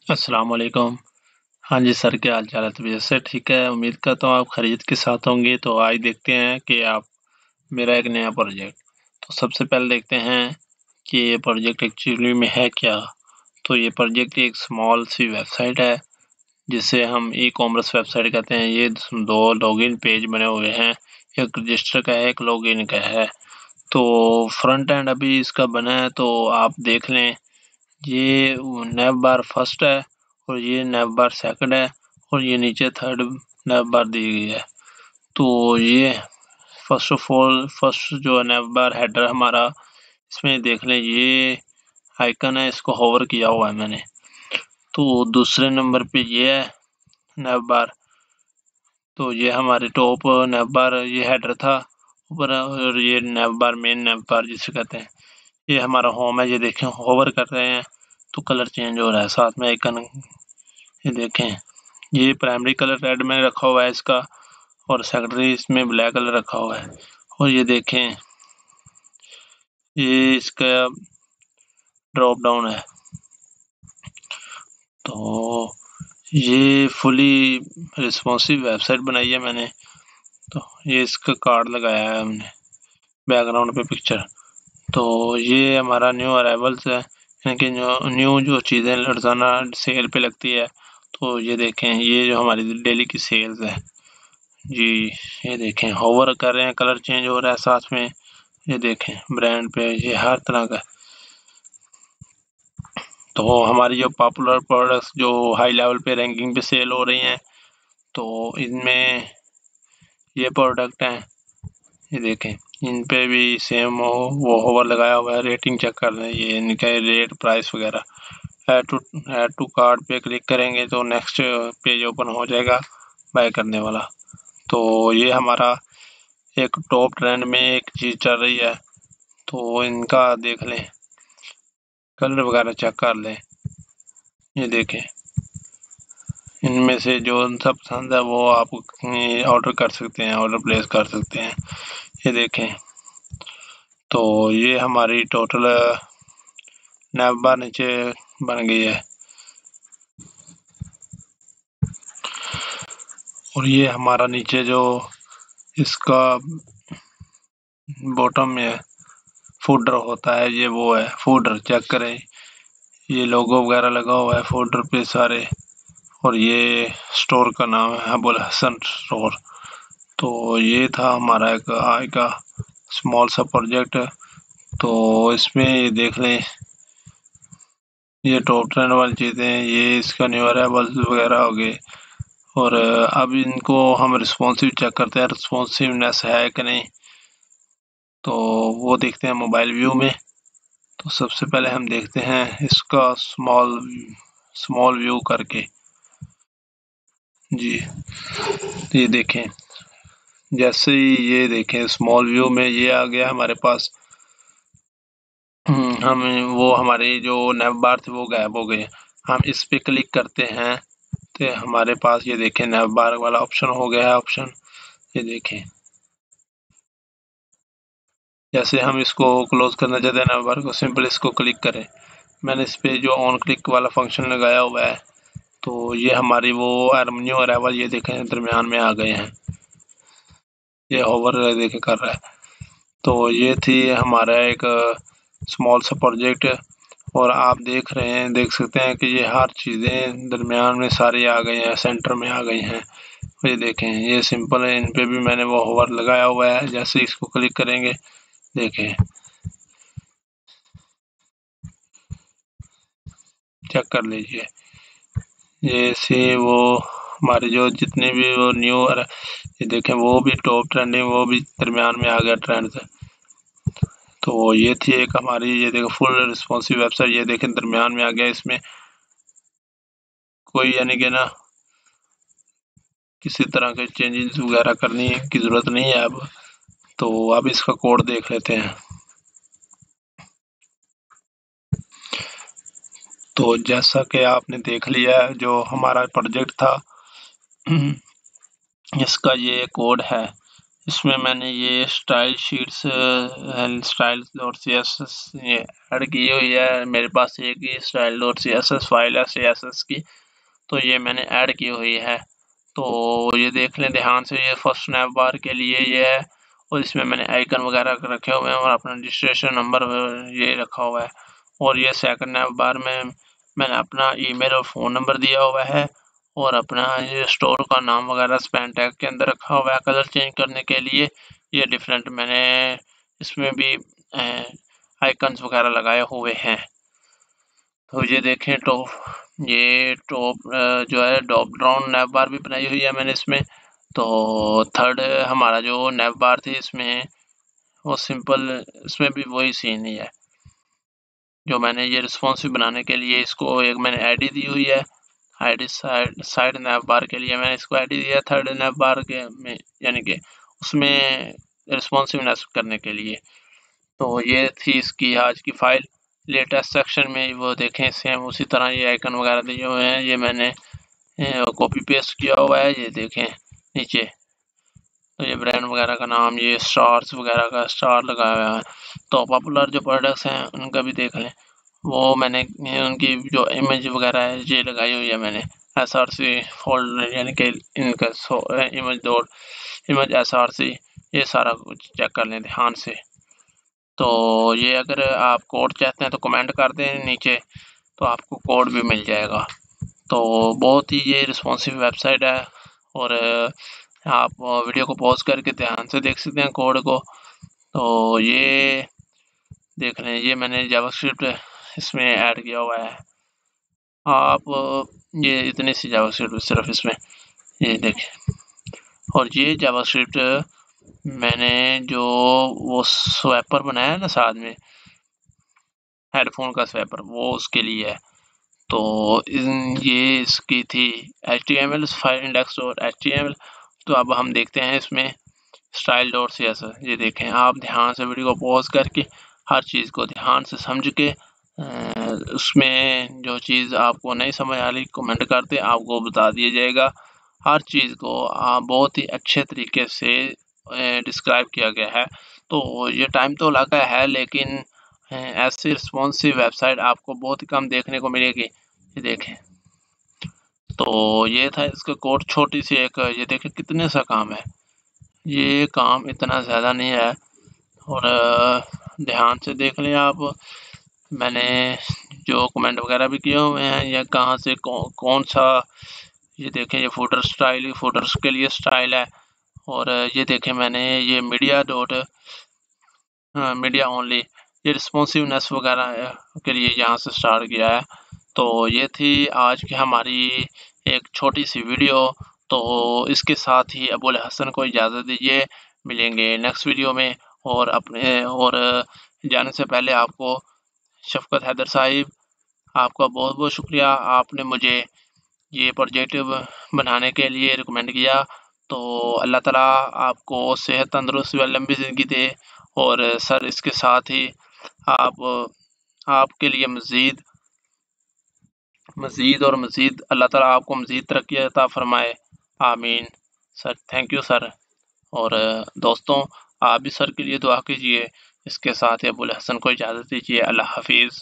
अस्सलाम वालेकुम। हाँ जी सर, क्या हाल-चाल है? तबीयत से ठीक है? उम्मीद करता हूँ आप खैरियत के साथ होंगे। तो आज देखते हैं कि आप मेरा एक नया प्रोजेक्ट। तो सबसे पहले देखते हैं कि ये प्रोजेक्ट एक्चुअली में है क्या? तो ये प्रोजेक्ट एक स्मॉल सी वेबसाइट है, जिसे हम ई-कॉमर्स वेबसाइट कहते हैं। ये 2 लॉगिन पेज बने हुए हैं, एक रजिस्टर का है, एक लॉगिन का है। तो फ्रंट एंड अभी इसका बना है, तो आप देख लें। ये नैव बार फर्स्ट है और ये नैव बार सेकंड है और ये नीचे थर्ड नैव बार दी गई है। तो ये फर्स्ट जो नैव बार हेडर हमारा, इसमें देख लें ये आइकन है, इसको होवर किया हुआ है मैंने। तो दूसरे नंबर पे ये है नैव बार। तो ये हमारे टॉप नैव बार, ये हेडर था ऊपर, और ये नैव बार मेन नैव बार जिसे कहते हैं। ये हमारा होम है, ये देखें होवर कर रहे हैं तो कलर चेंज हो रहा है, साथ में आइकन ये देखें। ये प्राइमरी कलर रेड में रखा हुआ है इसका, और सेकेंडरी इसमें ब्लैक कलर रखा हुआ है। और ये देखें, ये इसका ड्रॉप डाउन है। तो ये फुली रिस्पॉन्सिव वेबसाइट बनाई है मैंने। तो ये इसका कार्ड लगाया है हमने बैकग्राउंड पे पिक्चर। तो ये हमारा न्यू अराइवल्स है, यानी कि न्यू जो चीज़ें रोज़ाना सेल पे लगती है। तो ये देखें, ये जो हमारी डेली की सेल्स है जी। ये देखें होवर कर रहे हैं, कलर चेंज हो रहा है साथ में। ये देखें ब्रांड पे ये हर तरह का। तो हमारी जो पॉपुलर प्रोडक्ट्स जो हाई लेवल पे रैंकिंग पे सेल हो रही हैं, तो इनमें ये प्रोडक्ट हैं। ये देखें, इन पे भी सेम वो होवर लगाया हुआ है, रेटिंग चेक कर रहे हैं, ये इनका रेट प्राइस वगैरह। ऐड टू कार्ट पे क्लिक करेंगे तो नेक्स्ट पेज ओपन हो जाएगा बाय करने वाला। तो ये हमारा एक टॉप ट्रेंड में एक चीज़ चल रही है, तो इनका देख लें, कलर वगैरह चेक कर लें। ये देखें, इनमें से जो सा पसंद है वो आप ऑर्डर कर सकते हैं, ऑर्डर प्लेस कर सकते हैं। ये देखें, तो ये हमारी टोटल नैव बार नीचे बन गई है। और ये हमारा नीचे जो इसका बॉटम में फूडर होता है, ये वो है फूडर, चेक करें। ये लोगो वगैरह लगा हुआ है फूडर पे सारे। और ये स्टोर का नाम है अबुल हसन स्टोर। तो ये था हमारा एक आज का स्मॉल सा प्रोजेक्ट। तो इसमें ये देख लें, ये टॉप ट्रेंड वाली चीज़ें, ये इसका न्यू अराइवल्स वगैरह हो गए। और अब इनको हम रिस्पॉन्सिव चेक करते हैं, रिस्पॉन्सिवनेस है कि नहीं। तो वो देखते हैं मोबाइल व्यू में। तो सबसे पहले हम देखते हैं इसका स्मॉल व्यू करके जी। ये देखें, जैसे ही ये देखें स्मॉल व्यू में ये आ गया हमारे पास। हम वो हमारे जो नैव बार थे वो गायब हो गए। हम इस पे क्लिक करते हैं तो हमारे पास ये देखें नैव बार वाला ऑप्शन हो गया है ऑप्शन। ये देखें, जैसे हम इसको क्लोज करना चाहते हैं नैव बार को, सिंपल इसको क्लिक करें। मैंने इस पे जो ऑन क्लिक वाला फंक्शन लगाया हुआ है, तो ये हमारी वो न्यू अराइवल ये देखें दरमियान में आ गए हैं। ये होवर देखे कर रहा है। तो ये थी हमारा एक स्मॉल सा प्रोजेक्ट। और आप देख सकते हैं कि ये हर चीज़ें दरमियान में सारी आ गई हैं, सेंटर में आ गई हैं। ये देखें, ये सिंपल है, इन पे भी मैंने वो होवर लगाया हुआ है। जैसे इसको क्लिक करेंगे, देखें चेक कर लीजिए। ये से वो हमारे जो जितने भी वो न्यू, ये देखें वो भी टॉप ट्रेंडिंग, वो भी दरमियान में आ गया ट्रेंड से। तो ये थी एक हमारी, ये देखो फुल रिस्पॉन्सिव वेबसाइट, ये देखें दरमियान में आ गया। इसमें कोई यानी कि ना किसी तरह के चेंजेस वगैरह करने की ज़रूरत नहीं है अब। तो अब इसका कोड देख लेते हैं। तो जैसा कि आपने देख लिया है, जो हमारा प्रोजेक्ट था इसका ये कोड है। इसमें मैंने ये style sheets style dot C S S ये ऐड की हुई है। मेरे पास एक ही style dot C S S file है CSS की, तो ये मैंने ऐड की हुई है। तो ये देख लें ध्यान से, ये फर्स्ट स्नैप बार के लिए ये है, और इसमें मैंने आइकन वगैरह रखे हुए हैं और अपना रजिस्ट्रेशन नंबर ये रखा हुआ है। और ये सेकंड स्नैप बार में मैंने अपना ईमेल और फ़ोन नंबर दिया हुआ है, और अपना ये स्टोर का नाम वगैरह स्पैन टैग के अंदर रखा हुआ है। कलर चेंज करने के लिए ये डिफरेंट मैंने इसमें भी आइकन्स वगैरह लगाए हुए हैं। तो ये देखें ये टॉप जो है ड्रॉप डाउन नैव बार भी बनाई हुई है मैंने इसमें। तो थर्ड हमारा जो नैव बार थी इसमें वो सिंपल, इसमें भी वही सीन ही है जो मैंने ये रिस्पॉन्सिव बनाने के लिए इसको एक मैंने आईडी दी हुई है। आईडी साइड नैव बार के लिए मैंने इसको आईडी दिया थर्ड नैव बार के में, यानी कि उसमें रिस्पॉन्सिवनेस करने के लिए। तो ये थी इसकी आज की फाइल। लेटेस्ट सेक्शन में वो देखें सेम उसी तरह ये आइकन वगैरह दिए हुए हैं, ये मैंने कॉपी पेस्ट किया हुआ है। ये देखें नीचे तो ये ब्रांड वगैरह का नाम, ये स्टार्स वगैरह का स्टार लगाया हुआ है। तो पॉपुलर जो प्रोडक्ट्स हैं उनका भी देख लें, वो मैंने उनकी जो इमेज वगैरह है ये लगाई हुई है मैंने SRC फोल्डर, यानी कि इनका इमेज SRC, ये सारा कुछ चेक कर लें ध्यान से। तो ये अगर आप कोड चाहते हैं तो कमेंट कर दें नीचे, तो आपको कोड भी मिल जाएगा। तो बहुत ही ये रिस्पॉन्सिव वेबसाइट है, और आप वीडियो को पॉज करके ध्यान से देख सकते हैं कोड को। तो ये देख लें, ये मैंने जावास्क्रिप्ट इसमें ऐड किया हुआ है। आप ये इतनी सी जावास्क्रिप्ट सिर्फ इसमें ये देखें, और ये जावास्क्रिप्ट मैंने जो वो स्वैपर बनाया है ना साथ में हेडफोन का स्वैपर, वो उसके लिए है। तो ये इसकी थी HTML फाइल index.html। तो अब हम देखते हैं इसमें style.css। ये देखें, आप ध्यान से वीडियो को पॉज करके हर चीज़ को ध्यान से समझ के उसमें जो चीज़ आपको नहीं समझ आ रही कमेंट करते आपको बता दिया जाएगा। हर चीज़ को बहुत ही अच्छे तरीके से डिस्क्राइब किया गया है। तो ये टाइम तो लगा है, लेकिन ऐसी रिस्पॉन्सिव वेबसाइट आपको बहुत ही कम देखने को मिलेगी। ये देखें, तो ये था इसका कोड, छोटी सी एक, ये देखें कितने सा काम है। ये काम इतना ज़्यादा नहीं है, और ध्यान से देख लें आप। मैंने जो कमेंट वगैरह भी किए हुए हैं, या कहाँ से कौन सा, ये देखें ये फुटर स्टाइल, फुटर्स के लिए स्टाइल है। और ये देखें मैंने ये मीडिया ओनली, ये रिस्पॉन्सिवनेस वगैरह के लिए यहाँ से स्टार्ट किया है। तो ये थी आज की हमारी एक छोटी सी वीडियो। तो इसके साथ ही अबुल हसन को इजाज़त दीजिए, मिलेंगे नेक्स्ट वीडियो में। और जाने से पहले आपको शफ़क़त हैदर साहिब, आपका बहुत बहुत शुक्रिया, आपने मुझे ये प्रोजेक्ट बनाने के लिए रिकमेंड किया। तो अल्लाह ताला आपको सेहत, तंदुरुस्ती व लंबी ज़िंदगी दे। और सर इसके साथ ही आप आपके लिए मज़ीद और मज़ीद अल्लाह ताला आपको मज़ीद तरक्की अता फ़रमाए, आमीन। Sir thank you sir. और दोस्तों आप भी सर के लिए दुआ कीजिए। इसके साथ ही अबुल हसन को इजाज़त दीजिए। अल्लाह हाफ़िज़।